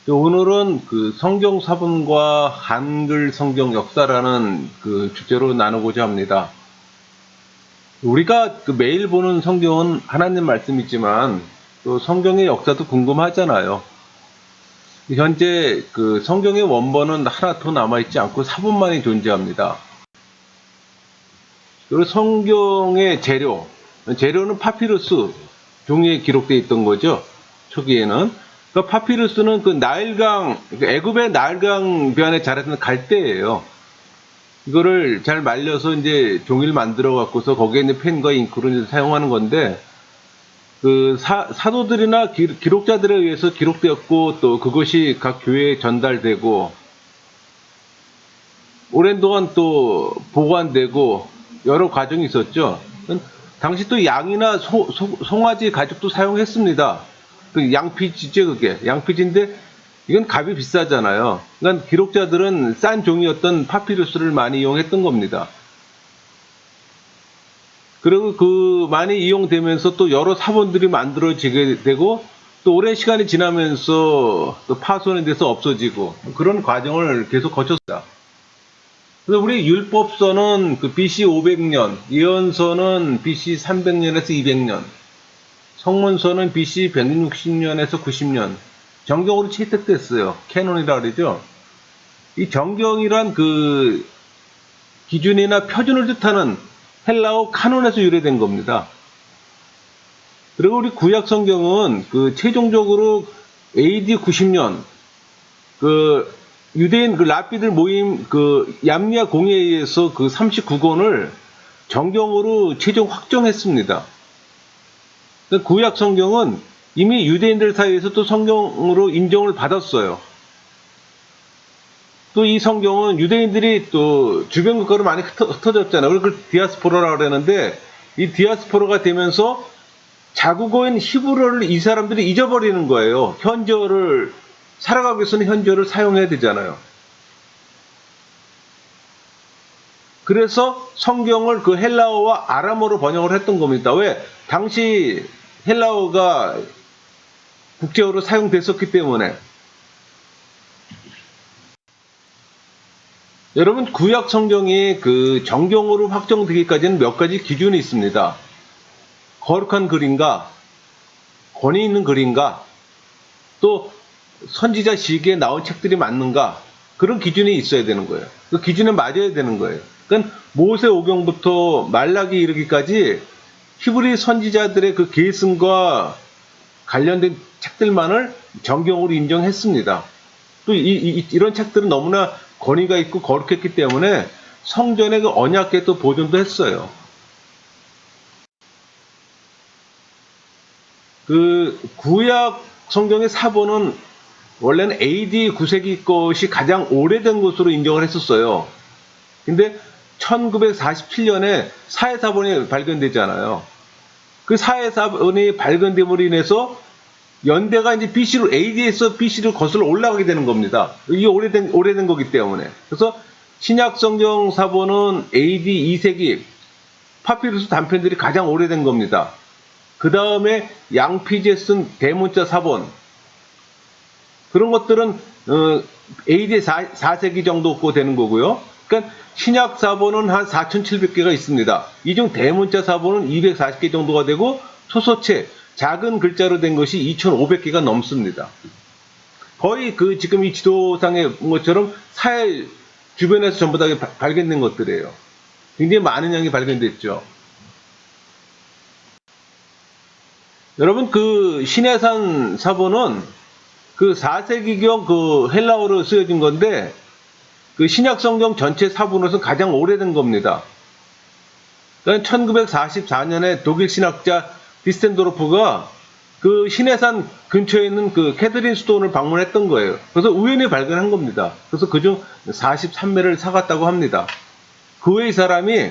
오늘은 그 성경 사본과 한글 성경 역사라는 그 주제로 나누고자 합니다. 우리가 그 매일 보는 성경은 하나님 말씀이지만 또 성경의 역사도 궁금하잖아요. 현재 그 성경의 원본은 하나도 남아있지 않고 사본만이 존재합니다. 그리고 성경의 재료는 파피루스 종이에 기록되어 있던 거죠. 초기에는. 그 파피루스는 그 나일강, 애굽의 나일강 변에 자랐던 갈대예요. 이거를 잘 말려서 이제 종이를 만들어 갖고서 거기에 있는 펜과 잉크를 사용하는 건데, 그 사도들이나 기록자들에 의해서 기록되었고, 또 그것이 각 교회에 전달되고, 오랜 동안 또 보관되고, 여러 과정이 있었죠. 당시 또 양이나 송아지 가죽도 사용했습니다. 그 양피지죠, 그게. 양피지인데, 이건 값이 비싸잖아요. 그러니까 기록자들은 싼 종이었던 파피루스를 많이 이용했던 겁니다. 그리고 그 많이 이용되면서 또 여러 사본들이 만들어지게 되고, 또 오랜 시간이 지나면서 또 파손이 돼서 없어지고, 그런 과정을 계속 거쳤습니다. 그래서 우리 율법서는 그 BC 500년, 예언서는 BC 300년에서 200년, 성문서는 BC 160년에서 90년, 정경으로 채택됐어요. 캐논이라 그러죠. 이 정경이란 그 기준이나 표준을 뜻하는 헬라어 카논에서 유래된 겁니다. 그리고 우리 구약 성경은 그 최종적으로 AD 90년, 그 유대인 그 랍비들 모임 그 얌리아 공회에 의해서 그 39권을 정경으로 최종 확정했습니다. 구약 성경은 이미 유대인들 사이에서 또 성경으로 인정을 받았어요. 또 이 성경은 유대인들이 또 주변 국가로 많이 흩어졌잖아요. 그걸 디아스포라라고 그러는데, 이 디아스포라가 되면서 자국어인 히브리어를 이 사람들이 잊어버리는 거예요. 현저어를 살아가기 위해서는 현저어를 사용해야 되잖아요. 그래서 성경을 그 헬라어와 아람어로 번역을 했던 겁니다. 왜? 당시 헬라어가 국제어로 사용됐었기 때문에. 여러분, 구약 성경이 그 정경으로 확정되기까지는 몇 가지 기준이 있습니다. 거룩한 글인가, 권위 있는 글인가, 또 선지자 시기에 나온 책들이 맞는가, 그런 기준이 있어야 되는 거예요. 그 기준에 맞아야 되는 거예요. 그러니까 모세 오경부터 말라기 이르기까지 히브리 선지자들의 그 계승과 관련된 책들만을 정경으로 인정했습니다. 또 이런 책들은 너무나 권위가 있고 거룩했기 때문에 성전의 그 언약궤 또 보존도 했어요. 그 구약 성경의 사본은 원래는 AD 9세기 것이 가장 오래된 것으로 인정을 했었어요. 근데 1947년에 사해사본이 발견되잖아요. 그 사해사본이 발견됨으로 인해서 연대가 이제 BC로, AD에서 BC로 거슬러 올라가게 되는 겁니다. 이게 오래된 거기 때문에. 그래서 신약성경 사본은 AD 2세기 파피루스 단편들이 가장 오래된 겁니다. 그 다음에 양피지에 쓴 대문자 사본, 그런 것들은 AD 4세기 정도 되는 거고요. 그러니까 신약 사본은 한 4,700개가 있습니다. 이 중 대문자 사본은 240개 정도가 되고, 소서체, 작은 글자로 된 것이 2,500개가 넘습니다. 거의 그 지금 이 지도상의 것처럼 사해 주변에서 전부 다 발견된 것들이에요. 굉장히 많은 양이 발견됐죠. 여러분, 그 신해산 사본은 그 4세기경 그 헬라어로 쓰여진 건데, 그 신약 성경 전체 사본으로서 가장 오래된 겁니다. 그러니까 1944년에 독일 신학자 디스텐도르프가 그 신해산 근처에 있는 그 캐드린 수도원을 방문했던 거예요. 그래서 우연히 발견한 겁니다. 그래서 그중 43매를 사갔다고 합니다. 그 외의 사람이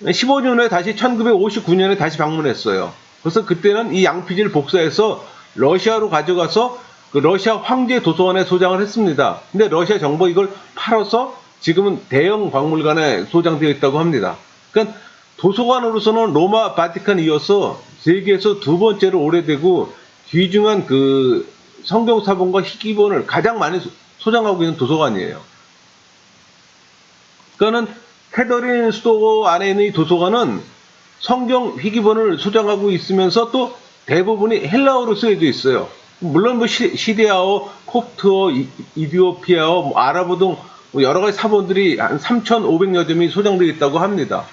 15년 후에 다시 1959년에 다시 방문했어요. 그래서 그때는 이 양피지를 복사해서 러시아로 가져가서 그 러시아 황제 도서관에 소장을 했습니다. 근데 러시아 정부가 이걸 팔아서 지금은 대형 박물관에 소장되어 있다고 합니다. 그러니까 도서관으로서는 로마 바티칸이 이어서 세계에서 두 번째로 오래되고 귀중한 그 성경 사본과 희귀본을 가장 많이 소장하고 있는 도서관이에요. 그러니까는 캐더린 수도 안에 있는 이 도서관은 성경 희귀본을 소장하고 있으면서 또 대부분이 헬라어로 쓰여져 있어요. 물론 뭐 시리아어, 콥트어, 이디오피아어, 뭐 아랍어 등 여러 가지 사본들이 한 3,500여 점이 소장되어 있다고 합니다.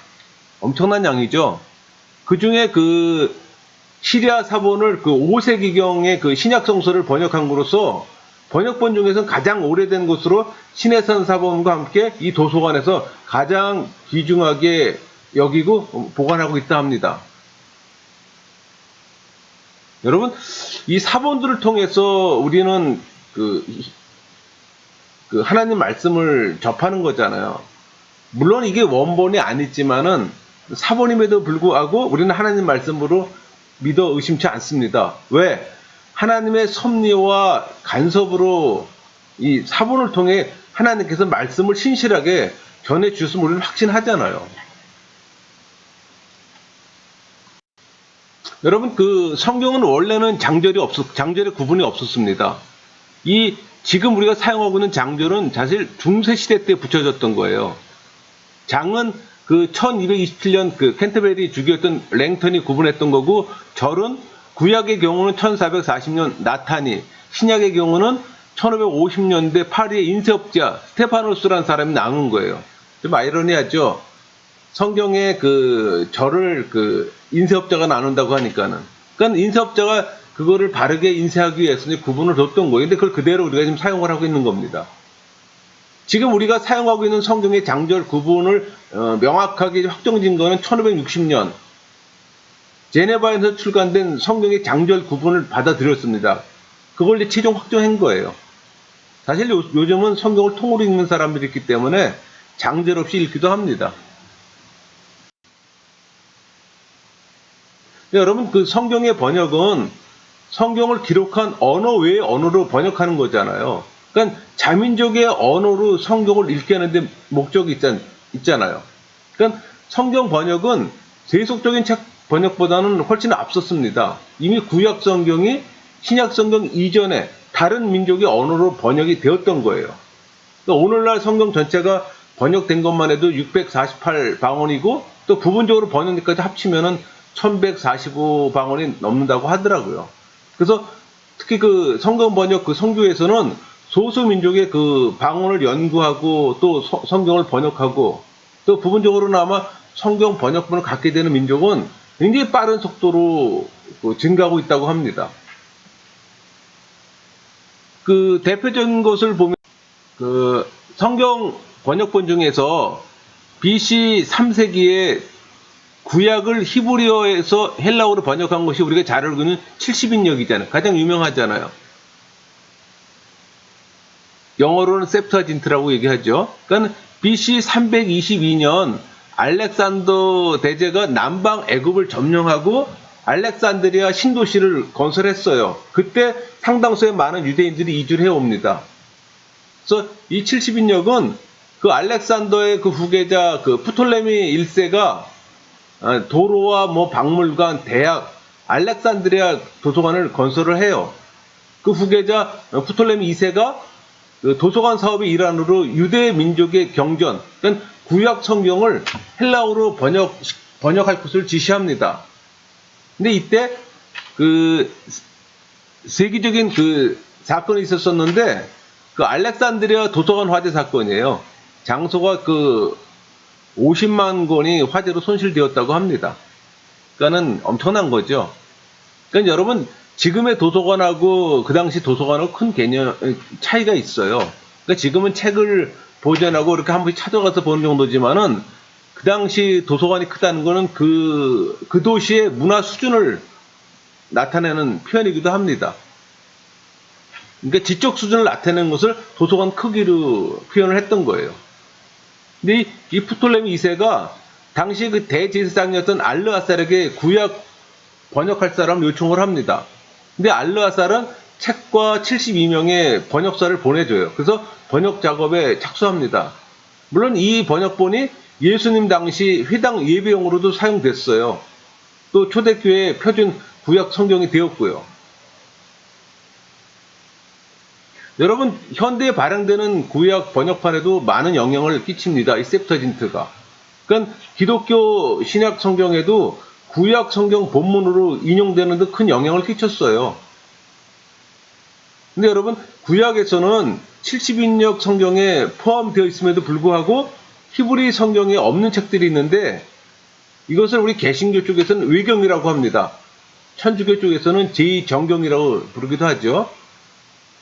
엄청난 양이죠. 그 중에 그 시리아 사본을 그 5세기경의 그 신약 성서를 번역함으로써 번역본 중에서는 가장 오래된 것으로 신해산 사본과 함께 이 도서관에서 가장 귀중하게 여기고 보관하고 있다 합니다. 여러분, 이 사본들을 통해서 우리는 그 하나님 말씀을 접하는 거잖아요. 물론 이게 원본이 아니지만은 사본임에도 불구하고 우리는 하나님 말씀으로 믿어 의심치 않습니다. 왜? 하나님의 섭리와 간섭으로 이 사본을 통해 하나님께서 말씀을 신실하게 전해 주셨음을 우리는 확신하잖아요. 여러분, 그 성경은 원래는 장절의 구분이 없었습니다. 이 지금 우리가 사용하고 있는 장절은 사실 중세 시대 때 붙여졌던 거예요. 장은 그 1227년 그 캔터베리 주교였던 랭턴이 구분했던 거고, 절은 구약의 경우는 1440년 나탄이, 신약의 경우는 1550년대 파리의 인쇄업자 스테파노스라는 사람이 나눈 거예요. 좀 아이러니하죠. 성경에 그 절을 그 인쇄업자가 나눈다고 하니까는. 그러니까 인쇄업자가 그거를 바르게 인쇄하기 위해서 구분을 뒀던 거예요. 근데 그걸 그대로 우리가 지금 사용을 하고 있는 겁니다. 지금 우리가 사용하고 있는 성경의 장절 구분을 명확하게 확정진 거는 1560년 제네바에서 출간된 성경의 장절 구분을 받아들였습니다. 그걸 이제 최종 확정한 거예요. 사실 요즘은 성경을 통으로 읽는 사람들이 있기 때문에 장절 없이 읽기도 합니다. 여러분, 그 성경의 번역은 성경을 기록한 언어 외의 언어로 번역하는 거잖아요. 그러니까 자민족의 언어로 성경을 읽게 하는데 목적이 있잖아요. 그러니까 성경 번역은 세속적인 책 번역보다는 훨씬 앞섰습니다. 이미 구약 성경이 신약 성경 이전에 다른 민족의 언어로 번역이 되었던 거예요. 그러니까 오늘날 성경 전체가 번역된 것만 해도 648방언이고 또 부분적으로 번역까지 합치면은 1145방언이 넘는다고 하더라고요. 그래서 특히 그 성경 번역 그 선교에서는 소수 민족의 그 방언을 연구하고 또 성경을 번역하고 또 부분적으로나마 성경 번역본을 갖게 되는 민족은 굉장히 빠른 속도로 증가하고 있다고 합니다. 그 대표적인 것을 보면 그 성경 번역본 중에서 BC 3세기에 구약을 히브리어에서 헬라어로 번역한 것이 우리가 잘 알고 있는 70인역이잖아요. 가장 유명하잖아요. 영어로는 셉투아진트라고 얘기하죠. 그러니까 BC 322년 알렉산더 대제가 남방 애굽을 점령하고 알렉산드리아 신도시를 건설했어요. 그때 상당수의 많은 유대인들이 이주를 해옵니다. 그래서 이 70인역은 그 알렉산더의 그 후계자 그 프톨레미 1세가 도로와 뭐 박물관, 대학, 알렉산드리아 도서관을 건설을 해요. 그 후계자 프톨레미 2세가 그 도서관 사업의 일환으로 유대 민족의 경전, 그러니까 구약 성경을 헬라어로 번역할 것을 지시합니다. 근데 이때 그 세계적인 그 사건이 있었었는데 그 알렉산드리아 도서관 화재 사건이에요. 장소가 그 50만 권이 화재로 손실되었다고 합니다. 그러니까는 엄청난 거죠. 그러니까 여러분, 지금의 도서관하고 그 당시 도서관하고 큰 개념 차이가 있어요. 그러니까 지금은 책을 보존하고 이렇게 한 번씩 찾아가서 보는 정도지만은 그 당시 도서관이 크다는 거는 그 도시의 문화 수준을 나타내는 표현이기도 합니다. 그러니까 지적 수준을 나타내는 것을 도서관 크기로 표현을 했던 거예요. 근데 이 프톨레미 2세가 당시 그 대제사장이었던 알르아살에게 구약 번역할 사람을 요청을 합니다. 근데 알르아살은 책과 72명의 번역사를 보내줘요. 그래서 번역 작업에 착수합니다. 물론 이 번역본이 예수님 당시 회당 예배용으로도 사용됐어요. 또 초대교회 표준 구약 성경이 되었고요. 여러분, 현대에 발행되는 구약 번역판에도 많은 영향을 끼칩니다. 이 셉터진트가. 그러니까 기독교 신약 성경에도 구약 성경 본문으로 인용되는 데 큰 영향을 끼쳤어요. 근데 여러분, 구약에서는 70인역 성경에 포함되어 있음에도 불구하고 히브리 성경에 없는 책들이 있는데, 이것을 우리 개신교 쪽에서는 외경이라고 합니다. 천주교 쪽에서는 제2정경이라고 부르기도 하죠.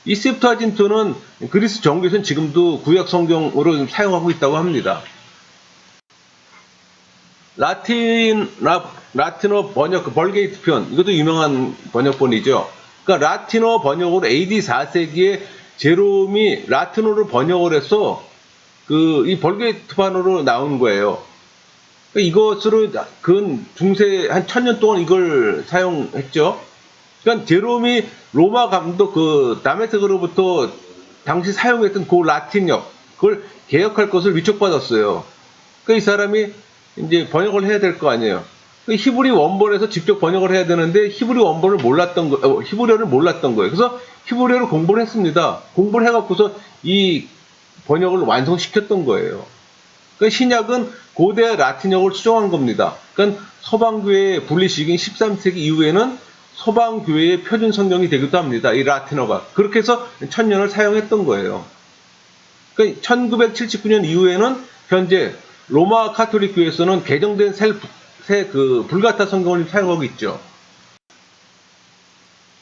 이 셉터진트는 그리스 정교에서는 지금도 구약 성경으로 사용하고 있다고 합니다. 라틴어 번역, 벌게이트 편, 이것도 유명한 번역본이죠. 그러니까 라틴어 번역으로 AD 4세기에 제롬이 라틴어로 번역을 해서 이 벌게이트판으로 나온 거예요. 그러니까 이것으로 근 중세 한 1000년 동안 이걸 사용했죠. 그러니까 제롬이 로마 감독 다메섹으로부터 당시 사용했던 그 라틴역, 그걸 개혁할 것을 위촉받았어요. 그러니까 이 사람이 이제 번역을 해야 될 거 아니에요. 히브리 원본에서 직접 번역을 해야 되는데 히브리 원본을 히브리어를 몰랐던 거예요. 그래서 히브리어를 공부를 했습니다. 공부를 해갖고서 이 번역을 완성시켰던 거예요. 그러니까 신약은 고대 라틴역을 수정한 겁니다. 그러니까 서방교회의 분리시긴 13세기 이후에는 서방교회의 표준 성경이 되기도 합니다. 이 라틴어가. 그렇게 해서 1000년을 사용했던 거예요. 그러니까 1979년 이후에는 현재 로마 카톨릭 교회에서는 개정된 불가타 성경을 사용하고 있죠.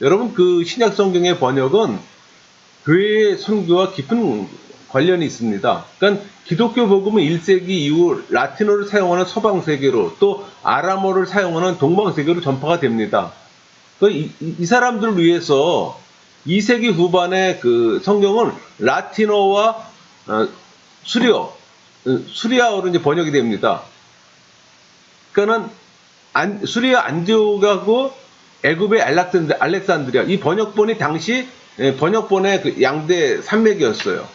여러분, 그 신약 성경의 번역은 교회의 선교와 깊은 관련이 있습니다. 그러니까 기독교 복음은 1세기 이후 라틴어를 사용하는 서방 세계로, 또 아람어를 사용하는 동방 세계로 전파가 됩니다. 이 사람들을 위해서 2세기 후반에 그 성경은 라틴어와 수리아어로 이제 번역이 됩니다. 그러니까는 수리아 안디옥하고 애굽의 알렉산드리아, 이 번역본이 당시 번역본의 그 양대 산맥이었어요.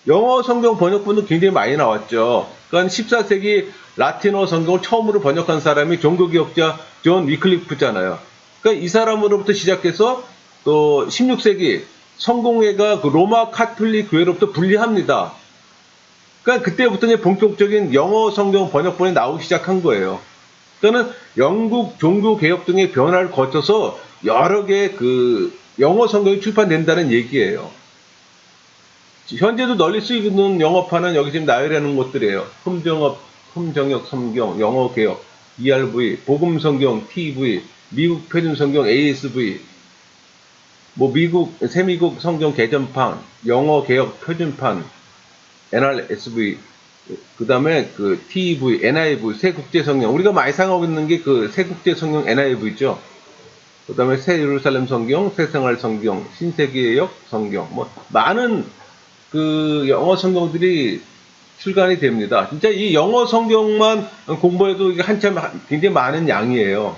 영어 성경 번역본도 굉장히 많이 나왔죠. 그러니까 14세기 라틴어 성경을 처음으로 번역한 사람이 종교개혁자 존 위클리프잖아요. 그러니까 이 사람으로부터 시작해서 또 16세기 성공회가 그 로마 카톨릭 교회로부터 분리합니다. 그러니까 그때부터 이제 본격적인 영어 성경 번역본이 나오기 시작한 거예요. 그러니까 영국 종교개혁 등의 변화를 거쳐서 여러 개의 그 영어 성경이 출판된다는 얘기예요. 현재도 널리 쓰이는 영어판은 여기 지금 나열하는 것들이에요. 흠정역 성경, 영어개혁, ERV, 복음성경, TV, 미국 표준성경, ASV, 세미국 성경 개전판, 영어개혁 표준판, NRSV, 그 다음에 그 TEV, NIV, 새국제성경. 우리가 많이 사용하고 있는 게 그 새국제성경 NIV죠. 그 다음에 새예루살렘 성경, 새생활 성경, 신세계역 성경, 많은 그 영어 성경들이 출간이 됩니다. 진짜 이 영어 성경만 공부해도 이게 한참 굉장히 많은 양이에요.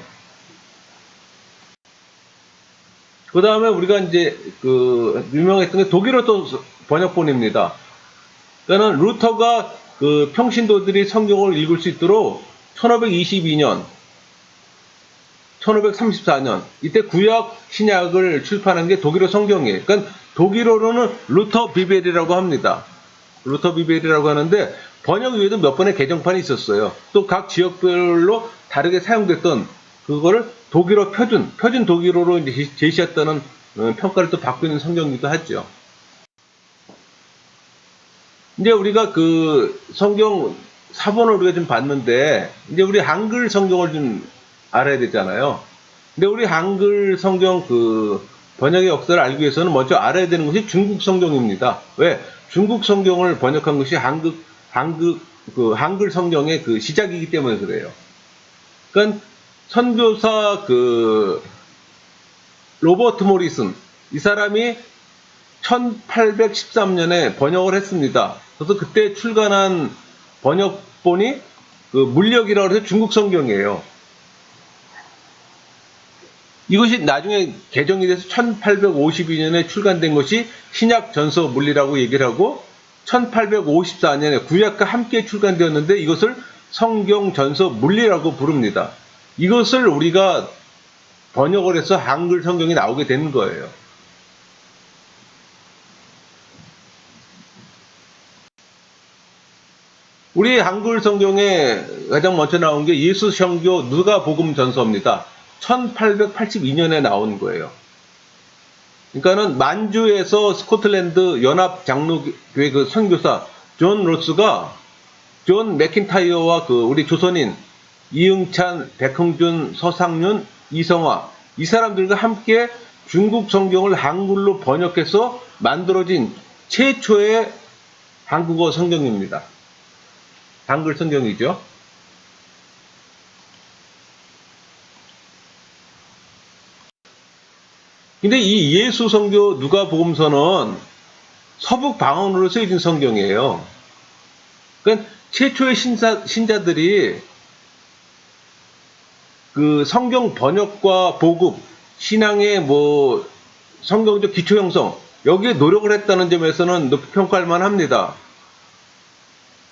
그 다음에 우리가 이제 유명했던 게 독일어 또 번역본입니다. 그러니까 루터가 그 평신도들이 성경을 읽을 수 있도록 1522년, 1534년 이때 구약 신약을 출판한 게 독일어 성경이에요. 그러니까 독일어로는 루터 비벨이라고 합니다. 루터 비벨이라고 하는데 번역 외에도 몇 번의 개정판이 있었어요. 또 각 지역별로 다르게 사용됐던 그거를 독일어 표준 독일어로 이제 제시했다는 평가를 또 받고 있는 성경이기도 하죠. 이제 우리가 그 성경 사본을 우리가 좀 봤는데 이제 우리 한글 성경을 좀 알아야 되잖아요. 근데 우리 한글 성경 그 번역의 역사를 알기 위해서는 먼저 알아야 되는 것이 중국 성경입니다. 왜? 중국 성경을 번역한 것이 한글 성경의 그 시작이기 때문에 그래요. 그러니까 선교사 로버트 모리슨, 이 사람이 1813년에 번역을 했습니다. 그래서 그때 출간한 번역본이 그 물력이라고 해서 중국 성경이에요. 이것이 나중에 개정이 돼서 1852년에 출간된 것이 신약 전서 물리라고 얘기를 하고 1854년에 구약과 함께 출간되었는데 이것을 성경 전서 물리라고 부릅니다. 이것을 우리가 번역을 해서 한글 성경이 나오게 된 거예요. 우리 한글 성경에 가장 먼저 나온 게 예수 성교 누가복음 전서입니다. 1882년에 나온 거예요. 그러니까는 만주에서 스코틀랜드 연합 장로교회 그 선교사 존 로스가 존 맥킨타이어와 그 우리 조선인 이응찬, 백흥준, 서상윤, 이성화 이 사람들과 함께 중국 성경을 한글로 번역해서 만들어진 최초의 한국어 성경입니다. 한글 성경이죠. 근데 이 예수 성교 누가복음서는 서북 방언으로 쓰여진 성경이에요. 그러니까 최초의 신자들이 그 성경 번역과 보급, 신앙의 뭐 성경적 기초 형성 여기에 노력을 했다는 점에서는 높이 평가할 만합니다.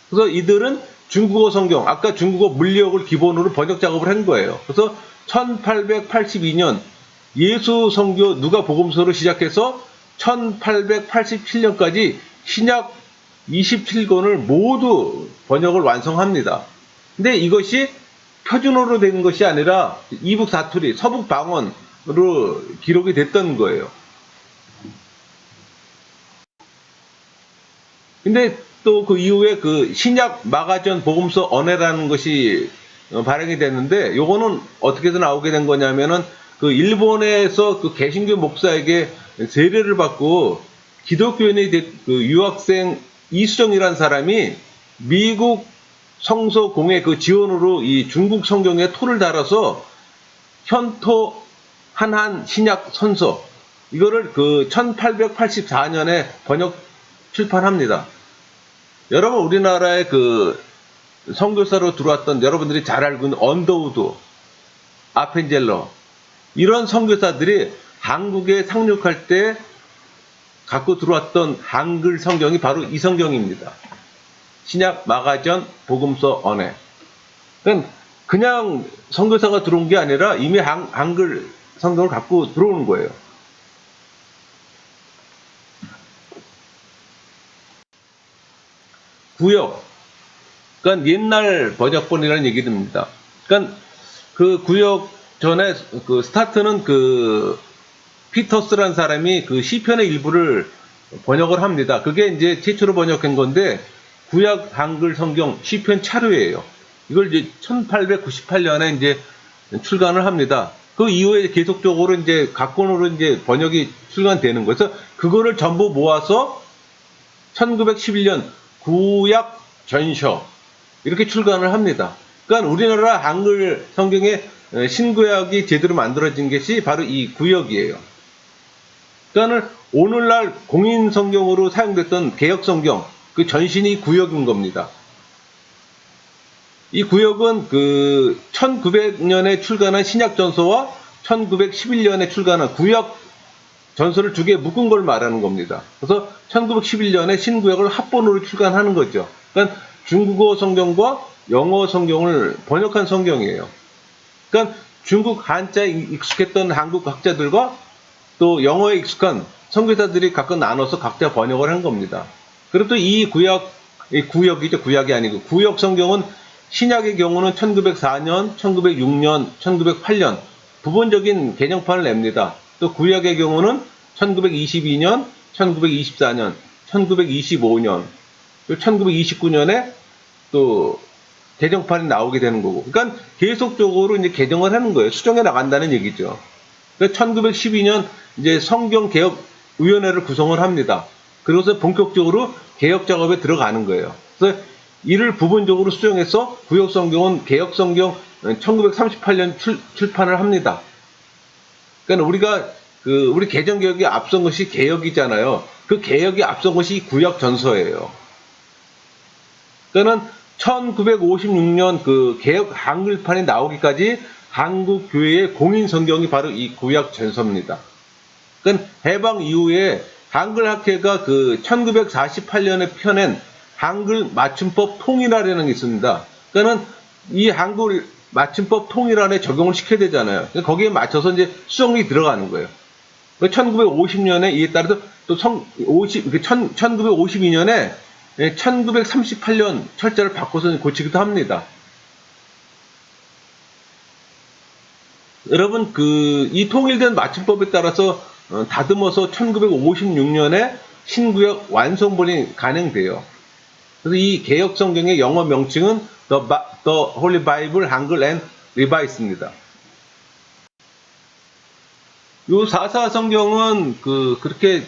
그래서 이들은 중국어 성경, 아까 중국어 물리역을 기본으로 번역 작업을 한 거예요. 그래서 1882년 예수 성교 누가복음서로 시작해서 1887년까지 신약 27권을 모두 번역을 완성합니다. 근데 이것이 표준어로 된 것이 아니라 이북 사투리, 서북 방언으로 기록이 됐던 거예요. 근데 또 그 이후에 그 신약 마가전 복음서 언해라는 것이 발행이 됐는데 요거는 어떻게 해서 나오게 된 거냐면은 그 일본에서 그 개신교 목사에게 세례를 받고 기독교인이 된 그 유학생 이수정이라는 사람이 미국 성서공회 그 지원으로 이 중국 성경에 토를 달아서 현토 한한 신약 선서 이거를 그 1884년에 번역 출판합니다. 여러분 우리나라의 그 선교사로 들어왔던 여러분들이 잘 알고 있는 언더우드, 아펜젤러 이런 선교사들이 한국에 상륙할 때 갖고 들어왔던 한글 성경이 바로 이 성경입니다. 신약 마가전 복음서 언해. 그냥 선교사가 들어온 게 아니라 이미 한글 성경을 갖고 들어오는 거예요. 구역. 그러니까 옛날 번역본이라는 얘기입니다. 그러니까 그 구역 전에 그 스타트는 그 피터스라는 사람이 그 시편의 일부를 번역을 합니다. 그게 이제 최초로 번역한 건데 구약 한글 성경 시편 차류예요. 이걸 이제 1898년에 이제 출간을 합니다. 그 이후에 계속적으로 이제 각권으로 이제 번역이 출간되는 거죠. 그래서 그거를 전부 모아서 1911년 구약 전서 이렇게 출간을 합니다. 그러니까 우리나라 한글 성경의 신구약이 제대로 만들어진 것이 바로 이 구역이에요. 그러니까 오늘날 공인 성경으로 사용됐던 개역 성경 그 전신이 구역인 겁니다. 이 구역은 그 1900년에 출간한 신약 전서와 1911년에 출간한 구약 전서를 두 개 묶은 걸 말하는 겁니다. 그래서 1911년에 신구약을 합본으로 출간하는 거죠. 그러니까 중국어 성경과 영어 성경을 번역한 성경이에요. 그러니까 중국 한자에 익숙했던 한국 학자들과 또 영어에 익숙한 선교사들이 각각 나눠서 각자 번역을 한 겁니다. 그리고 또 이 구역이죠. 구약이 아니고 구역 성경은 신약의 경우는 1904년, 1906년, 1908년 부분적인 개정판을 냅니다. 또 구약의 경우는 1922년, 1924년, 1925년, 1929년에 또 개정판이 나오게 되는 거고. 그러니까 계속적으로 이제 개정을 하는 거예요. 수정해 나간다는 얘기죠. 그러니까 1912년 이제 성경개혁위원회를 구성을 합니다. 그래서 본격적으로 개혁 작업에 들어가는 거예요. 그래서 이를 부분적으로 수정해서 구역성경은 개혁성경 1938년 출판을 합니다. 그러니까 우리가 우리 개정개혁이 앞선 것이 개혁이잖아요. 그 개혁이 앞선 것이 구약전서예요. 그러니까 1956년 그 개혁 한글판이 나오기까지 한국 교회의 공인 성경이 바로 이 구약전서입니다. 그러니까 해방 이후에 한글학회가 그 1948년에 펴낸 한글 맞춤법 통일화라는 게 있습니다. 그러니까 이 한글 맞춤법 통일안에 적용을 시켜야 되잖아요. 거기에 맞춰서 이제 수정이 들어가는 거예요. 1950년에 이에 따라서 또 1952년에 1938년 철자를 바꿔서 고치기도 합니다. 여러분, 이 통일된 맞춤법에 따라서 다듬어서 1956년에 신구약 완성본이 간행돼요. 그래서 이 개혁 성경의 영어 명칭은 The Holy Bible 한글 and Revised입니다. 요 4.4 성경은 그렇게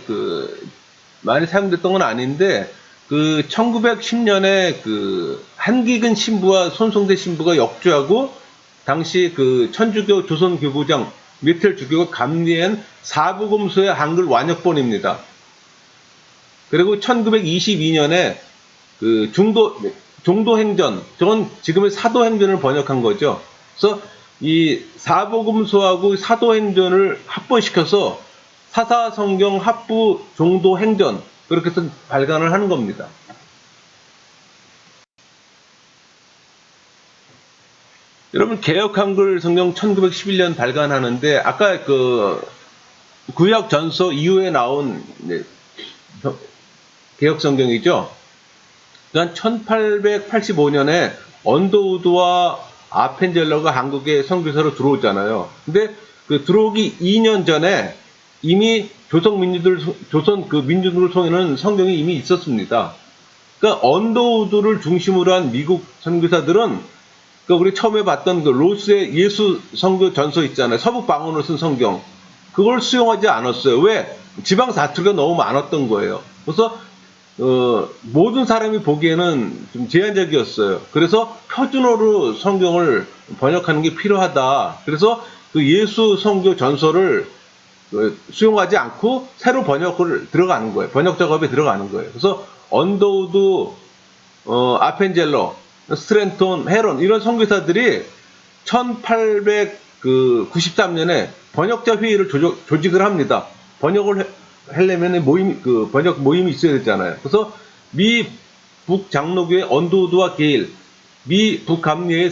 많이 사용됐던 건 아닌데 1910년에 한기근 신부와 손성대 신부가 역주하고 당시 천주교 조선교부장 미텔 주교가 감리한 사부금소의 한글 완역본입니다. 그리고 1922년에 종도행전, 저건 지금의 사도행전을 번역한 거죠. 그래서 이 사복음서하고 사도행전을 합본시켜서 사사성경 합부 종도행전, 그렇게 해서 발간을 하는 겁니다. 여러분, 개혁 한글 성경 1911년 발간하는데 아까 구약 전서 이후에 나온 개혁 성경이죠. 그러니까 1885년에 언더우드와 아펜젤러가 한국에 선교사로 들어오잖아요. 근데 들어오기 2년 전에 이미 조선 민주들을 통해는 성경이 이미 있었습니다. 그러니까 언더우드를 중심으로 한 미국 선교사들은 우리 처음에 봤던 로스의 예수 선교 전서 있잖아요. 서북 방언으로 쓴 성경. 그걸 수용하지 않았어요. 왜? 지방 사투리가 너무 많았던 거예요. 그래서 모든 사람이 보기에는 좀 제한적이었어요. 그래서 표준어로 성경을 번역하는 게 필요하다. 그래서 예수 선교 전서를 수용하지 않고 새로 번역을 들어가는 거예요. 번역 작업에 들어가는 거예요. 그래서 언더우드, 아펜젤러, 스트랜톤, 헤론 이런 선교사들이 1893년에 번역자 회의를 조직을 합니다. 번역을 하려면 번역 모임이 있어야 되잖아요. 그래서 미 북장로교의 언더우드와 게일, 미 북감리의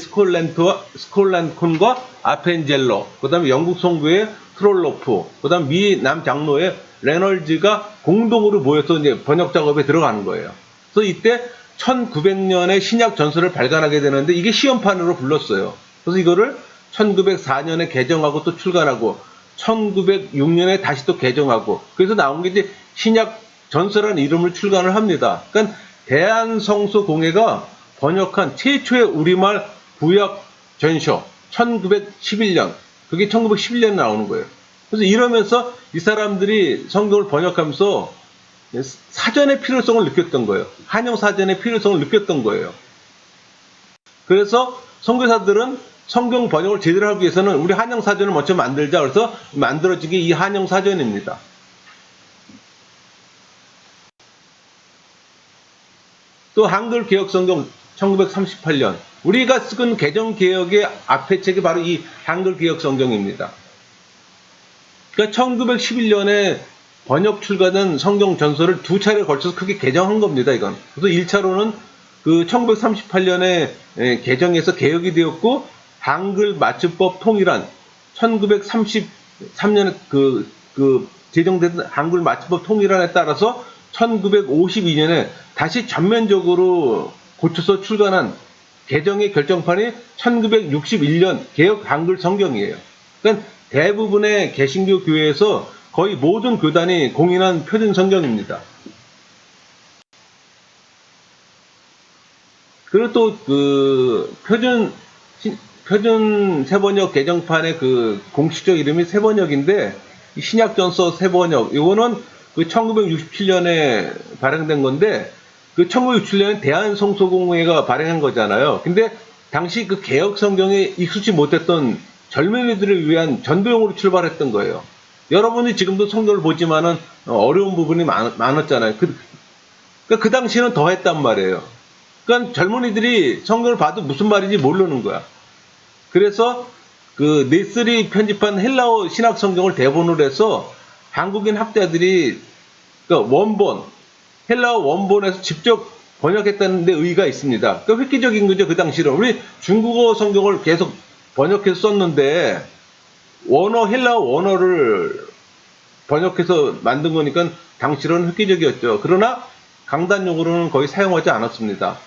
스콜란콘과 아펜젤러, 그 다음에 영국 성교의 트롤로프, 그 다음 미 남장로의 레널즈가 공동으로 모여서 이제 번역 작업에 들어가는 거예요. 그래서 이때 1900년에 신약 전서를 발간하게 되는데 이게 시험판으로 불렀어요. 그래서 이거를 1904년에 개정하고 또 출간하고 1906년에 다시 또 개정하고 그래서 나온 게 이제 신약 전서라는 이름을 출간을 합니다. 그러니까 대한성서공회가 번역한 최초의 우리말 구약 전서 1911년 그게 1911년에 나오는 거예요. 그래서 이러면서 이 사람들이 성경을 번역하면서 사전의 필요성을 느꼈던 거예요. 한영 사전의 필요성을 느꼈던 거예요. 그래서 선교사들은 성경 번역을 제대로 하기 위해서는 우리 한영 사전을 먼저 만들자. 그래서 만들어진 게 이 한영 사전입니다. 또 한글 개혁 성경 1938년 우리가 쓴 개정 개혁의 앞에 책이 바로 이 한글 개혁 성경입니다. 그러니까 1911년에 번역 출간된 성경 전서를 두 차례에 걸쳐서 크게 개정한 겁니다, 이건. 그래서 1차로는 1938년에 개정해서 개혁이 되었고, 한글 맞춤법 통일안, 1933년에 제정된 한글 맞춤법 통일안에 따라서 1952년에 다시 전면적으로 고쳐서 출간한 개정의 결정판이 1961년 개혁 한글 성경이에요. 그러니까 대부분의 개신교 교회에서 거의 모든 교단이 공인한 표준 성경입니다. 그리고 또 표준 세번역 개정판의 공식적 이름이 세번역인데 신약전서 세번역 이거는 1967년에 발행된 건데 1967년에 대한성서공회가 발행한 거잖아요. 근데 당시 개혁 성경에 익숙지 못했던 젊은이들을 위한 전도용으로 출발했던 거예요. 여러분이 지금도 성경을 보지만은 어려운 부분이 많았잖아요. 그 당시에는 더 했단 말이에요. 그러니까 젊은이들이 성경을 봐도 무슨 말인지 모르는 거야. 그래서 네슬이 편집한 헬라어 신학 성경을 대본으로 해서 한국인 학자들이 원본, 헬라어 원본에서 직접 번역했다는 데 의의가 있습니다. 그러니까 획기적인 거죠. 그 당시는 우리 중국어 성경을 계속 번역해서 썼는데 헬라어 원어를 번역해서 만든 거니까 당시로는 획기적이었죠. 그러나 강단용으로는 거의 사용하지 않았습니다.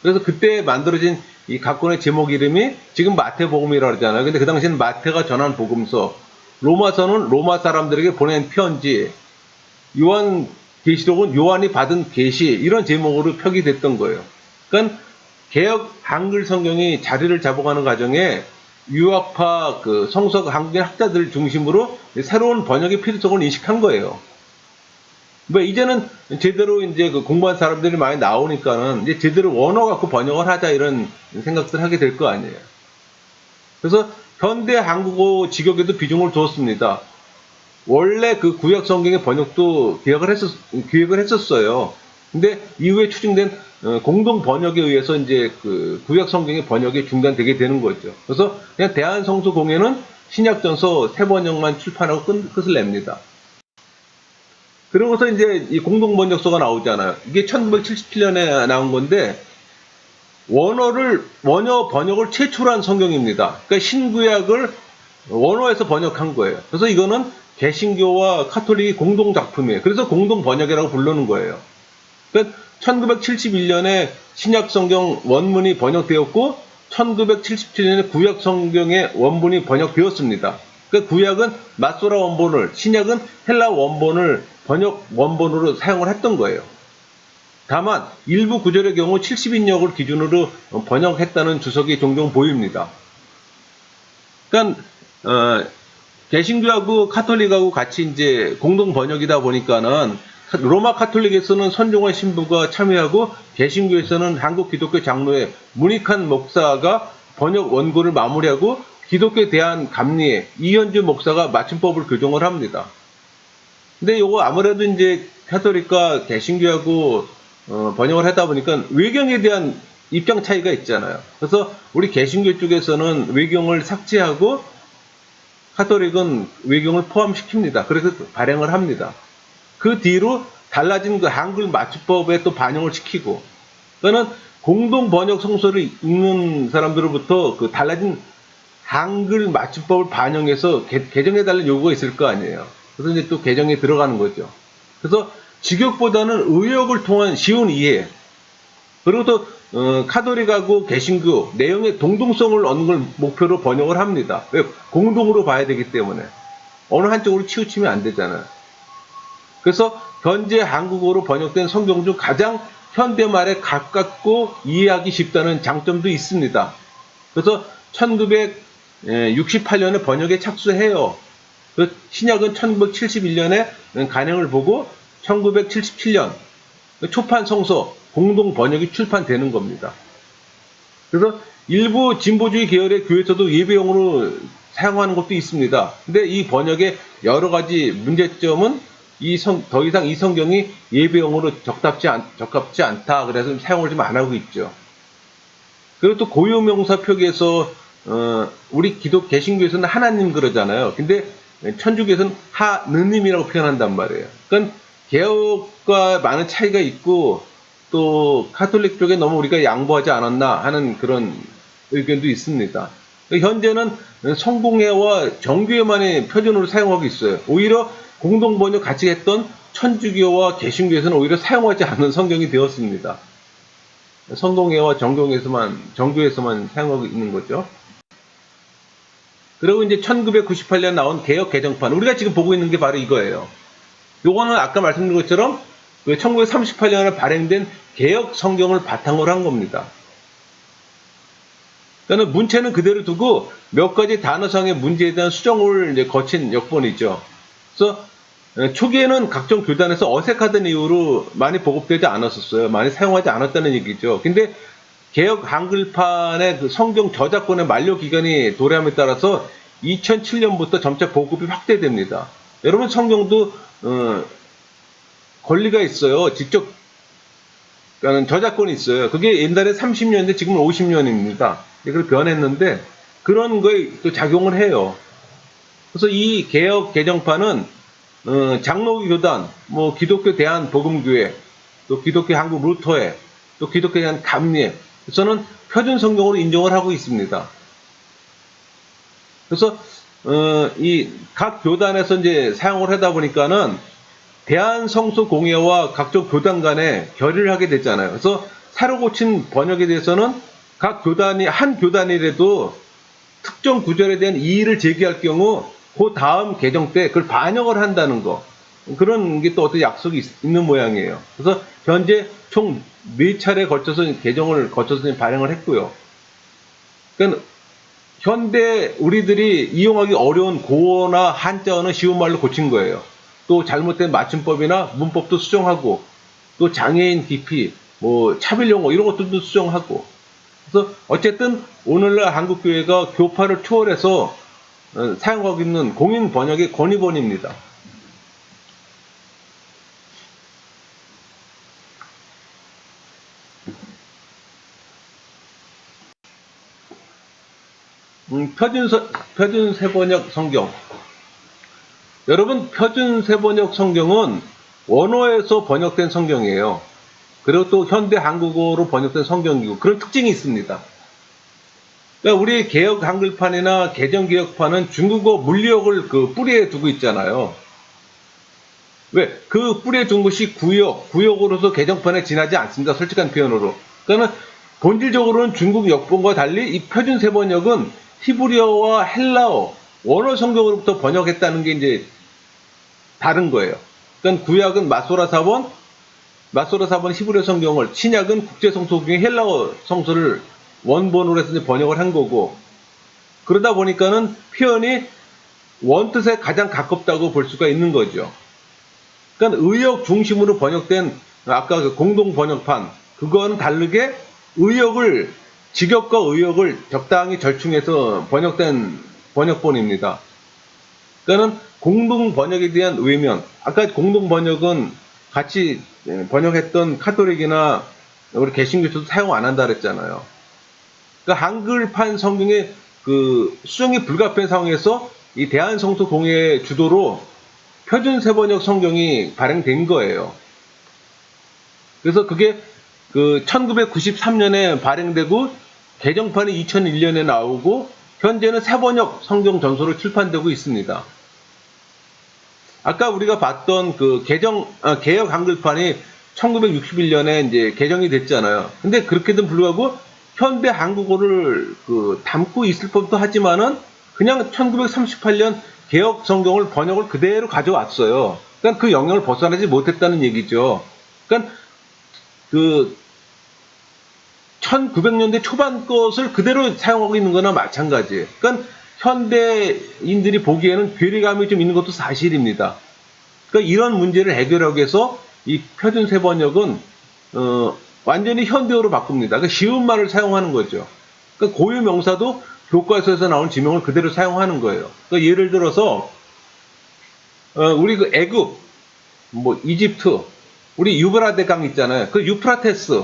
그래서 그때 만들어진 이 각권의 제목 이름이 지금 마태복음이라고 하잖아요. 근데 그 당시에는 마태가 전한 복음서, 로마서는 로마 사람들에게 보낸 편지, 요한계시록은 요한이 받은 계시, 이런 제목으로 표기됐던 거예요. 그러니까 개역 한글 성경이 자리를 잡아가는 과정에 유학파 성서 한국인 학자들 중심으로 새로운 번역의 필요성을 인식한 거예요. 뭐 이제는 제대로 이제 공부한 사람들이 많이 나오니까는 이제 제대로 원어 갖고 번역을 하자 이런 생각들 하게 될 거 아니에요. 그래서 현대 한국어 직역에도 비중을 두었습니다. 원래 그 구약 성경의 번역도 기획을 했었어요. 근데 이후에 추진된 공동 번역에 의해서 이제 그 구약 성경의 번역이 중단되게 되는 거죠. 그래서 그냥 대한성서공회는 신약전서 3번역만 출판하고 끝을 냅니다. 그러고서 이제 이 공동 번역서가 나오잖아요. 이게 1977년에 나온 건데 원어 번역을 최초로 성경입니다. 그러니까 신구약을 원어에서 번역한 거예요. 그래서 이거는 개신교와 카톨릭이 공동 작품이에요. 그래서 공동 번역이라고 부르는 거예요. 그러니까 1971년에 신약 성경 원문이 번역되었고 1977년에 구약 성경의 원문이 번역되었습니다. 그러니까 구약은 마소라 원본을, 신약은 헬라 원본을 번역 원본으로 사용을 했던 거예요. 다만 일부 구절의 경우 70인역을 기준으로 번역했다는 주석이 종종 보입니다. 그러니까 개신교하고 카톨릭하고 같이 이제 공동 번역이다 보니까는 로마 카톨릭에서는 선종원 신부가 참여하고 개신교에서는 한국 기독교 장로회 문익환 목사가 번역 원고를 마무리하고 기독교에 대한 감리회 이현주 목사가 맞춤법을 교정을 합니다. 근데 요거 아무래도 이제 카톨릭과 개신교하고 번역을 하다 보니까 외경에 대한 입장 차이가 있잖아요. 그래서 우리 개신교 쪽에서는 외경을 삭제하고 카톨릭은 외경을 포함시킵니다. 그래서 발행을 합니다. 그 뒤로 달라진 그 한글 맞춤법에 또 반영을 시키고, 그거는 공동 번역 성서를 읽는 사람들로부터 그 달라진 한글 맞춤법을 반영해서 개정해달라는 요구가 있을 거 아니에요. 그래서 이제 또 개정에 들어가는 거죠. 그래서 직역보다는 의역을 통한 쉬운 이해, 그리고 또 카톨릭하고 개신교 내용의 동등성을 얻는 걸 목표로 번역을 합니다. 왜? 공동으로 봐야 되기 때문에 어느 한쪽으로 치우치면 안 되잖아요. 그래서 현재 한국어로 번역된 성경 중 가장 현대말에 가깝고 이해하기 쉽다는 장점도 있습니다. 그래서 1968년에 번역에 착수해요. 신약은 1971년에 간행을 보고 1977년 초판 성서 공동 번역이 출판되는 겁니다. 그래서 일부 진보주의 계열의 교회에서도 예배용으로 사용하는 것도 있습니다. 근데 이 번역의 여러 가지 문제점은 더 이상 이 성경이 예배용으로 적합지 않다. 그래서 사용을 좀 안 하고 있죠. 그리고 또 고유명사 표기에서 우리 개신교에서는 하나님 그러잖아요. 근데 천주교에서는 하느님이라고 표현한단 말이에요. 그러니까 개혁과 많은 차이가 있고 또 카톨릭 쪽에 너무 우리가 양보하지 않았나 하는 그런 의견도 있습니다. 현재는 성공회와 정교회만의 표준으로 사용하고 있어요. 오히려 공동번역 같이 했던 천주교와 개신교에서는 오히려 사용하지 않는 성경이 되었습니다. 성공회와 정교회에서만 사용하고 있는 거죠. 그리고 이제 1998년 나온 개역 개정판, 우리가 지금 보고 있는 게 바로 이거예요. 요거는 아까 말씀드린 것처럼 1938년에 발행된 개역 성경을 바탕으로 한 겁니다. 그러니까 문체는 그대로 두고 몇 가지 단어상의 문제에 대한 수정을 이제 거친 역본이죠. 그래서 초기에는 각종 교단에서 어색하던 이유로 많이 보급되지 않았었어요. 많이 사용하지 않았다는 얘기죠. 근데 개역 한글판의 그 성경 저작권의 만료 기간이 도래함에 따라서 2007년부터 점차 보급이 확대됩니다. 여러분 성경도 권리가 있어요. 직접 저작권이 있어요. 그게 옛날에 30년인데 지금은 50년입니다. 그걸 변했는데 그런 거에 또 작용을 해요. 그래서 이 개역 개정판은 장로교 교단, 기독교 대한복음교회, 또 기독교 한국 루터회, 또 기독교에 대한 감리에서는 표준 성경으로 인정을 하고 있습니다. 그래서 이 각 교단에서 이제 사용을 하다 보니까는 대한성서공회와 각종 교단 간에 결의를 하게 됐잖아요. 그래서 새로 고친 번역에 대해서는 각 교단이 한 교단이라도 특정 구절에 대한 이의를 제기할 경우 그 다음 개정 때 그걸 반영을 한다는 거, 그런 게 또 어떤 약속이 있는 모양이에요. 그래서 현재 총 4차례 걸쳐서 개정을 거쳐서 발행을 했고요. 그러니까 현대 우리들이 이용하기 어려운 고어나 한자어는 쉬운 말로 고친 거예요. 또 잘못된 맞춤법이나 문법도 수정하고, 또 장애인 기피, 뭐 차별용어 이런 것들도 수정하고. 그래서 어쨌든 오늘날 한국교회가 교파를 초월해서 사용하고 있는 공인 번역의 권위본입니다. 표준 세번역 성경. 여러분, 표준 세번역 성경은 원어에서 번역된 성경이에요. 그리고 또 현대 한국어로 번역된 성경이고, 그런 특징이 있습니다. 그러니까 우리 개역 한글판이나 개정 개역판은 중국어 물리역을 그 뿌리에 두고 있잖아요. 왜? 그 뿌리에 둔 것이 구역으로서 개정판에 지나지 않습니다. 솔직한 표현으로. 그러니까 본질적으로는 중국 역본과 달리 이 표준 세번역은 히브리어와 헬라어, 원어 성경으로부터 번역했다는 게 이제 다른 거예요. 그러니까 구약은 마소라 사본 히브리어 성경을, 신약은 국제성서공회 헬라어 성서를 원본으로 해서 번역을 한 거고, 그러다 보니까는 표현이 원뜻에 가장 가깝다고 볼 수가 있는 거죠. 그러니까 의역 중심으로 번역된 아까 그 공동 번역판, 그거와는 다르게 직역과 의역을 적당히 절충해서 번역된 번역본입니다. 그러니까 공동 번역에 대한 외면, 아까 공동 번역은 같이 번역했던 카톨릭이나 우리 개신교도 사용 안 한다 그랬잖아요. 그러니까 한글판 성경의 그 수정이 불가피한 상황에서 이 대한성서공회 주도로 표준 세번역 성경이 발행된 거예요. 그래서 그게 그 1993년에 발행되고 개정판이 2001년에 나오고 현재는 세번역 성경 전서로 출판되고 있습니다. 아까 우리가 봤던 그 개역 한글판이 1961년에 이제 개정이 됐잖아요. 근데 그렇게도 불구하고 현대 한국어를 그 담고 있을 법도 하지만은 그냥 1938년 개역 성경을 번역을 그대로 가져왔어요. 그러니까 그 영역을 벗어나지 못했다는 얘기죠. 그러니까 그 1900년대 초반 것을 그대로 사용하고 있는 거나 마찬가지예요. 그러니까 현대인들이 보기에는 괴리감이 좀 있는 것도 사실입니다. 그러니까 이런 문제를 해결하기 위해서 이 표준 세번역은 완전히 현대어로 바꿉니다. 그러니까 쉬운 말을 사용하는 거죠. 그러니까 고유 명사도 교과서에서 나온 지명을 그대로 사용하는 거예요. 그러니까 예를 들어서 우리 그 애굽, 뭐 이집트, 우리 유브라데 강 있잖아요. 그 유프라테스,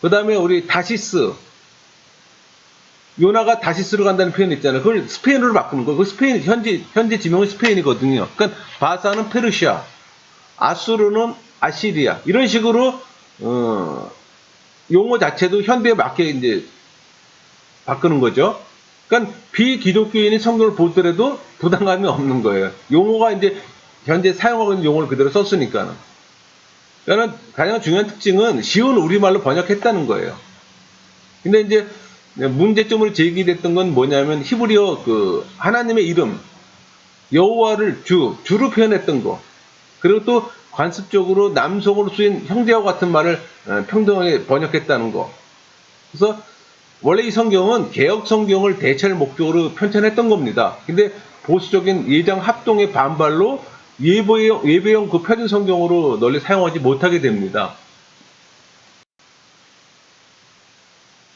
그 다음에 우리 다시스, 요나가 다시스로 간다는 표현 있잖아요. 그걸 스페인어로 바꾸는 거예요. 그 스페인 현재 지명은 스페인이거든요. 그러니까 바사는 페르시아, 아수르는 아시리아, 이런 식으로 용어 자체도 현대에 맞게 이제 바꾸는 거죠. 그러니까 비기독교인이 성경을 보더라도 부담감이 없는 거예요. 용어가 이제 현재 사용하고 있는 용어를 그대로 썼으니까는. 그러니까 가장 중요한 특징은 쉬운 우리말로 번역했다는 거예요. 근데 이제 문제점으로 제기됐던 건 뭐냐면 히브리어 그 하나님의 이름 여호와를 주로 표현했던 거, 그리고 또 관습적으로 남성으로 쓰인 형제와 같은 말을 평등하게 번역했다는 거. 그래서 원래 이 성경은 개역 성경을 대체할 목적으로 편찬했던 겁니다. 근데 보수적인 예장 합동의 반발로 예배용 그 표준 성경으로 널리 사용하지 못하게 됩니다.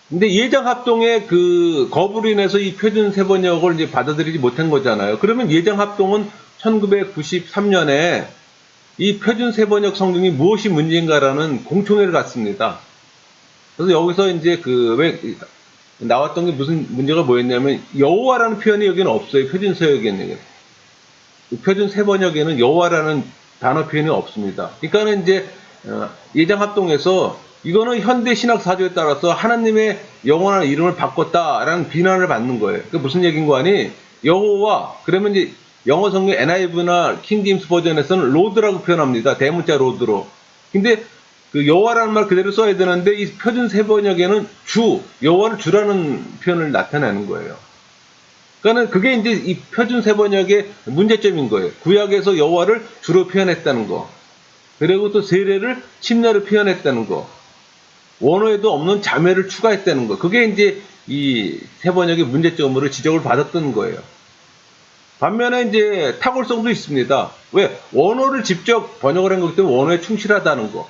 근데 예장 합동의 그 거부로 인해서 이 표준 세번역을 이제 받아들이지 못한 거잖아요. 그러면 예장 합동은 1993년에 이 표준 세번역 성경이 무엇이 문제인가라는 공청회를 갖습니다. 그래서 여기서 이제 왜 나왔던 게 무슨 문제가 뭐였냐면 여호와라는 표현이 여기는 없어요. 표준 세번역에는. 표준 세번역에는 여호와라는 단어 표현이 없습니다. 그러니까는 이제 예장합동에서 이거는 현대 신학 사조에 따라서 하나님의 영원한 이름을 바꿨다라는 비난을 받는 거예요. 그 무슨 얘기인 거 아니? 여호와, 그러면 이제 영어 성경 NIV나 킹제임스 버전에서는 로드라고 표현합니다. 대문자 로드로. 근데 그 여호와라는 말 그대로 써야 되는데 이 표준 세번역에는 주, 여호와를 주라는 표현을 나타내는 거예요. 그러니까 그게 이제 이 표준 세번역의 문제점인 거예요. 구약에서 여호와를 주로 표현했다는 거. 그리고 또 세례를 침례로 표현했다는 거. 원어에도 없는 자매를 추가했다는 거. 그게 이제 이 세번역의 문제점으로 지적을 받았던 거예요. 반면에 이제 탁월성도 있습니다. 왜? 원어를 직접 번역을 한 거기 때문에 원어에 충실하다는 거.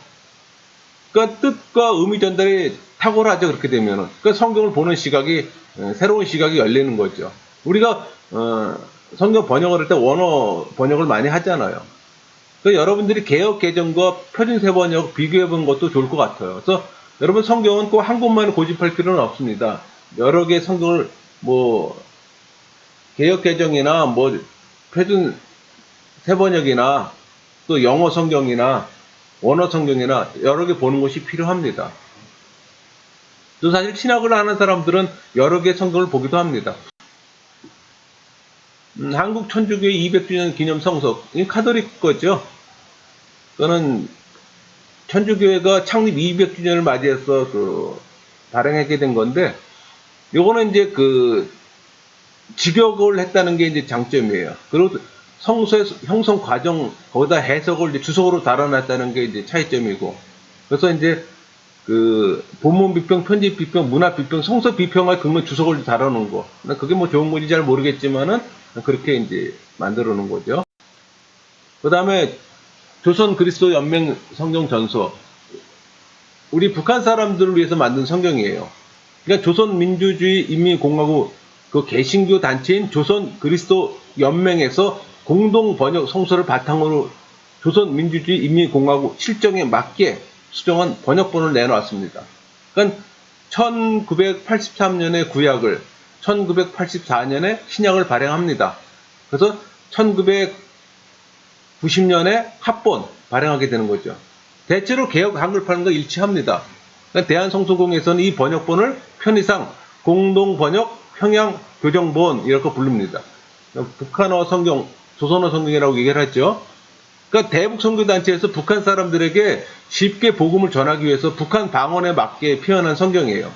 그러니까 뜻과 의미 전달이 탁월하죠. 그렇게 되면은. 그러니까 성경을 보는 시각이, 새로운 시각이 열리는 거죠. 우리가 성경 번역을 할 때 원어 번역을 많이 하잖아요. 그러니까 여러분들이 개역 개정과 표준 세번역 비교해 보는 것도 좋을 것 같아요. 그래서 여러분 성경은 꼭 한 곳만 고집할 필요는 없습니다. 여러 개의 성경을 뭐 개역 개정이나 뭐 표준 세번역이나 또 영어 성경이나 원어 성경이나 여러 개 보는 것이 필요합니다. 또 사실 신학을 하는 사람들은 여러 개의 성경을 보기도 합니다. 한국 천주교회 200주년 기념 성석, 이 카톨릭 거죠. 그거는 천주교회가 창립 200주년을 맞이해서 발행하게 된 건데, 요거는 이제 직역을 했다는 게 이제 장점이에요. 그리고 성서의 형성 과정, 거기다 해석을 이제 주석으로 달아놨다는 게 이제 차이점이고, 그래서 이제 본문 비평, 편집 비평, 문학 비평, 성서 비평을 긁는 주석을 달아놓은 거. 그게 뭐 좋은 건지 잘 모르겠지만은, 그렇게 이제 만들어 놓은 거죠. 그 다음에 조선 그리스도 연맹 성경 전서. 우리 북한 사람들을 위해서 만든 성경이에요. 그러니까 조선 민주주의 인민공화국 그 개신교 단체인 조선 그리스도 연맹에서 공동 번역 성서를 바탕으로 조선 민주주의 인민공화국 실정에 맞게 수정한 번역본을 내놓았습니다. 그러니까 1983년에 구약을 1984년에 신약을 발행합니다. 그래서 1990년에 합본 발행하게 되는 거죠. 대체로 개역 한글판과 일치합니다. 그러니까 대한성서공회에서는 이 번역본을 편의상 공동번역 평양교정본 이렇게 부릅니다. 북한어 성경, 조선어 성경이라고 얘기를 했죠. 그러니까 대북선교단체에서 북한 사람들에게 쉽게 복음을 전하기 위해서 북한 방언에 맞게 표현한 성경이에요.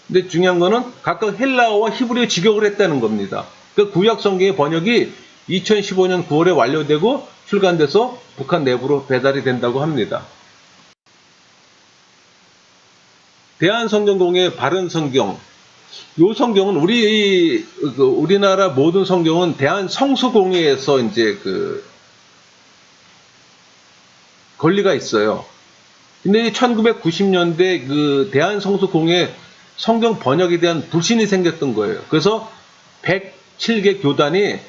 근데 중요한 거는 각각 헬라어와 히브리어 직역을 했다는 겁니다. 그 구약 성경의 번역이 2015년 9월에 완료되고 출간돼서 북한 내부로 배달이 된다고 합니다. 대한성경공회 바른성경. 이 성경은 우리나라 모든 성경은 대한성서공회에서 이제 권리가 있어요. 근데 1990년대 대한성서공회 성경 번역에 대한 불신이 생겼던 거예요. 그래서 107개 교단이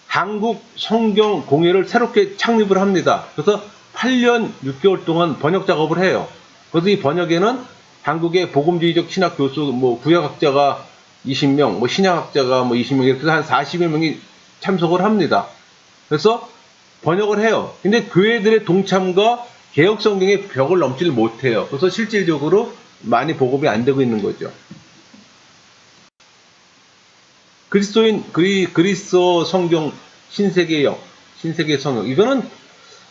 한국 성경공회를 새롭게 창립을 합니다. 그래서 8년 6개월 동안 번역 작업을 해요. 그래서 이 번역에는 한국의 복음주의적 신학 교수, 구약학자가 20명, 신약학자가 20명, 이렇게 해서 한 40여 명이 참석을 합니다. 그래서 번역을 해요. 근데 교회들의 동참과 개혁 성경의 벽을 넘지를 못해요. 그래서 실질적으로 많이 보급이 안 되고 있는 거죠. 그리스도 성경 신세계역, 신세계 성경. 이거는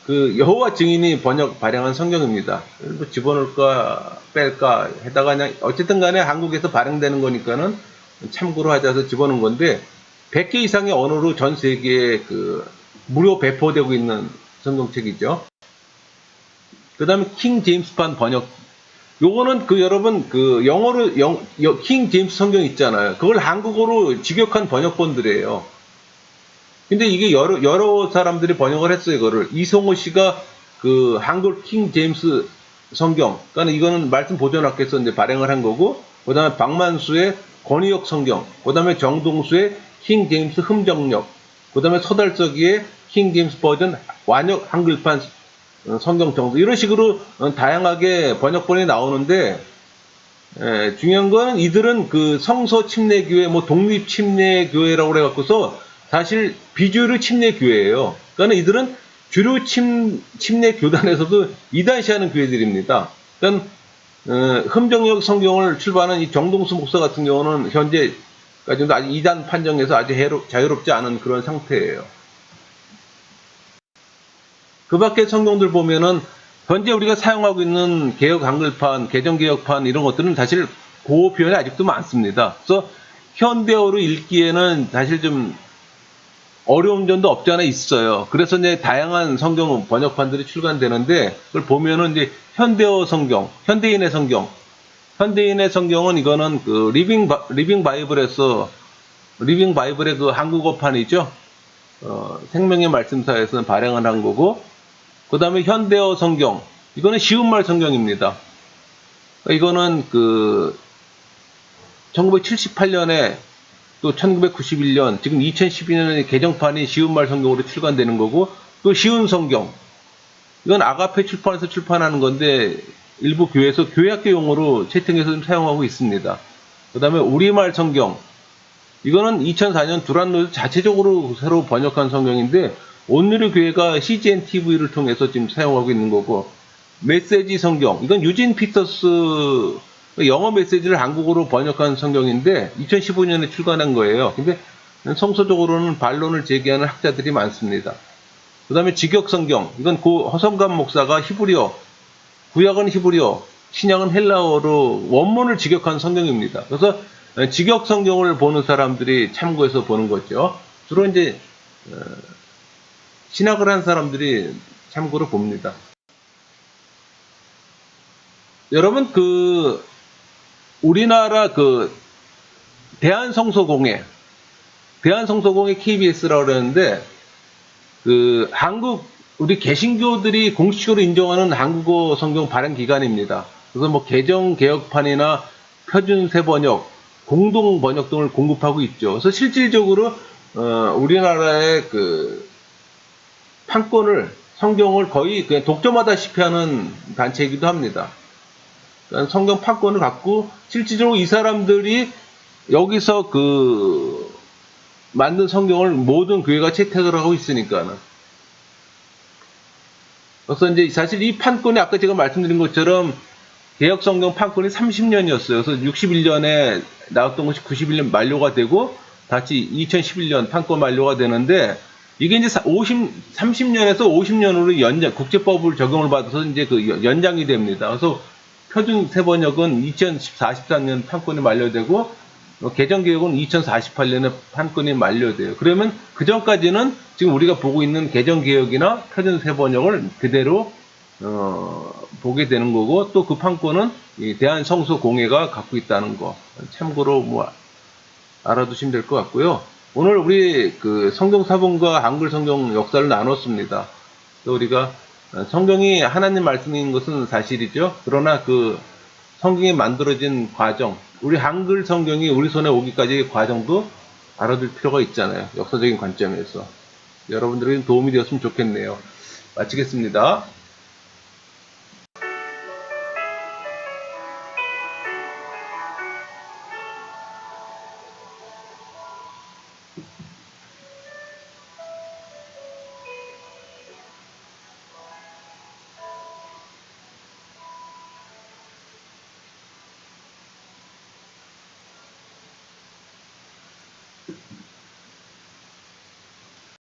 여호와 증인이 발행한 성경입니다. 뭐 집어넣을까 뺄까 해다가 그냥 어쨌든 간에 한국에서 발행되는 거니까는 참고로 하자서 집어넣은 건데 100개 이상의 언어로 전 세계에 무료 배포되고 있는 성경책이죠. 그 다음에 킹 제임스판 번역. 요거는 여러분 영어로 킹 제임스 성경 있잖아요. 그걸 한국어로 직역한 번역본들이에요. 근데 이게 여러 사람들이 번역을 했어요. 이거를 이성호 씨가 한글 킹 제임스 성경, 그러니까 이거는 말씀 보존학교에서 이제 발행을 한 거고, 그다음에 박만수의 권위역 성경, 그다음에 정동수의 킹 제임스 흠정역, 그다음에 서달서기의 킹 제임스 버전 완역 한글판 성경 정도, 이런 식으로 다양하게 번역본이 나오는데, 중요한 건 이들은 성서 침례교회, 독립 침례교회라고 그래갖고서 사실 비주류 침례교회예요. 그러니까 이들은 주류 침례 교단에서도 이단시하는 교회들입니다. 그러니까 흠정역 성경을 출판한 이 정동수 목사 같은 경우는 현재까지도 아직 이단 판정에서 아주 자유롭지 않은 그런 상태예요. 그 밖에 성경들 보면은 현재 우리가 사용하고 있는 개역 한글판, 개정개역판 이런 것들은 사실 고어 표현이 아직도 많습니다. 그래서 현대어로 읽기에는 사실 좀 어려운 점도 없지 않아 있어요. 그래서 이제 다양한 성경 번역판들이 출간되는데 그걸 보면은 이제 현대어 성경, 현대인의 성경은 이거는 그 리빙 바이블의 그 한국어판이죠. 생명의 말씀사에서는 발행을 한 거고, 그 다음에 현대어 성경, 이거는 쉬운말 성경입니다. 이거는 그 1978년에 또 1991년, 지금 2012년에 개정판이 쉬운말 성경으로 출간되는 거고, 또 쉬운 성경, 이건 아가페 출판에서 출판하는 건데 일부 교회에서 교회학교 용어로 채팅해서 좀 사용하고 있습니다. 그 다음에 우리말 성경, 이거는 2004년 두란노에서 자체적으로 새로 번역한 성경인데 온누리 교회가 CGN TV를 통해서 지금 사용하고 있는 거고, 메시지 성경, 이건 유진 피터스 영어 메시지를 한국어로 번역한 성경인데 2015년에 출간한 거예요. 근데 성서적으로는 반론을 제기하는 학자들이 많습니다. 그 다음에 직역 성경, 이건 고 허성감 목사가 히브리어, 구약은 히브리어, 신약은 헬라어로 원문을 직역한 성경입니다. 그래서 직역 성경을 보는 사람들이 참고해서 보는 거죠. 주로 이제 신학을 한 사람들이 참고로 봅니다. 여러분 우리나라 대한성서공회 KBS라고 그러는데 우리 개신교들이 공식적으로 인정하는 한국어 성경 발행 기관입니다. 그래서 뭐 개정 개혁판이나 표준 새번역, 공동 번역 등을 공급하고 있죠. 그래서 실질적으로 우리나라의 판권을 성경을 거의 그냥 독점하다시피 하는 단체이기도 합니다. 그러니까 성경 판권을 갖고 실질적으로 이 사람들이 여기서 만든 성경을 모든 교회가 채택을 하고 있으니까는. 그래서 이제 사실 이 판권이 아까 제가 말씀드린 것처럼 개혁 성경 판권이 30년이었어요. 그래서 61년에 나왔던 것이 91년 만료가 되고 다시 2011년 판권 만료가 되는데 이게 이제 30년에서 50년으로 국제법을 적용을 받아서 이제 연장이 됩니다. 그래서 표준 새번역은 2043년 판권이 만료되고 개정개혁은 2048년에 판권이 만료돼요. 그러면 그 전까지는 지금 우리가 보고 있는 개정개혁이나 표준 새번역을 그대로 보게 되는 거고, 또 그 판권은 대한성서공회가 갖고 있다는 거 참고로 알아두시면 될 것 같고요. 오늘 우리 성경사본과 한글 성경 역사를 나눴습니다. 또 우리가 성경이 하나님 말씀인 것은 사실이죠. 그러나 성경이 만들어진 과정, 우리 한글 성경이 우리 손에 오기까지의 과정도 알아둘 필요가 있잖아요. 역사적인 관점에서. 여러분들에게 도움이 되었으면 좋겠네요. 마치겠습니다.